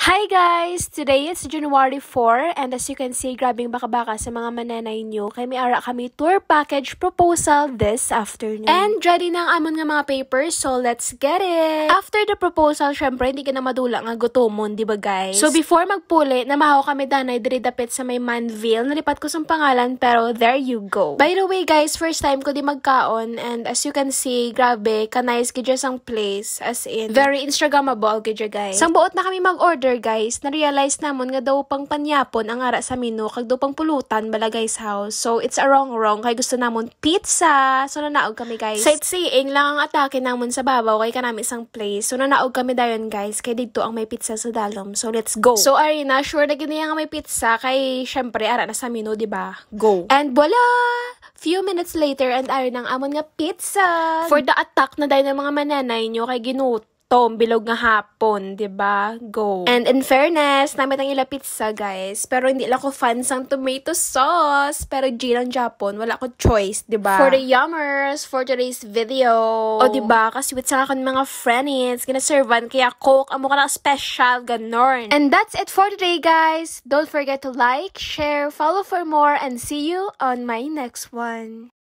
Hi guys! Today is January 4 and as you can see, grabing baka-baka sa mga mananay nyo kay may ara kami tour package proposal this afternoon. And ready na ang amon nga mga papers, so let's get it! After the proposal, syempre hindi ka na madula nga gutomon, di ba guys? So before magpuli, namahaw kami danay diri dapit sa may Manville. Nalipat ko sa pangalan pero there you go. By the way guys, first time ko di magkaon and as you can see, grabe, ka-nice gidya sang place. As in, very Instagrammable gidya guys. Sang buot na kami mag-order guys, na-realize namon nga daw pang panyapon ang ara sa menu kag daw pang pulutan bala guys house. So it's a wrong kay gusto namon pizza. So nanaog kami guys. Sightseeing lang ang atake namon sa babaw kay kanami isang place. So nanaog kami dayon guys kay dito ang may pizza sa dalom. So let's go. So Arina, sure na gini nga may pizza kay syempre ara na sa menu, di ba? Go. And voila! Few minutes later and ayon ang amon nga pizza. For the attack na dayon ng mga mananay nyo kay ginuto bilog nga hapon, diba? Go. And in fairness, namit ang ila pizza, guys. Pero hindi lang ko fan sang tomato sauce. Pero G lang Japon, wala ko choice, diba? For the yummers, for today's video. O, diba? Kasi with sa akin mga friends, ginaservan, kaya coke, amo ka na special, ganorn. And that's it for today, guys. Don't forget to like, share, follow for more, and see you on my next one.